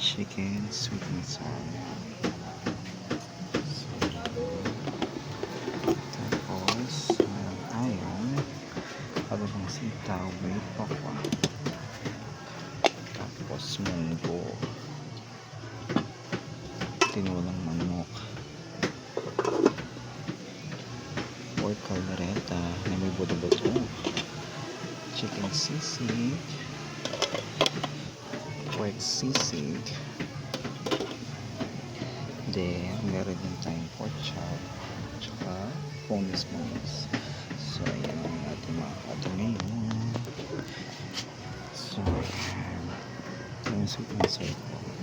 chicken sweet and sour. Tapos, mayroong ayong, habang sitaw, may pakwa. Tapos, munggo. Tinulang manok. Pork caldereta na may buto-buto. Chicken sisig. Pork sisig. Then, meron din tayong pork chop. Tsaka, bonus. So, ayan ang ating mga kato ngayon. So, ayan. Yung sweet and sour.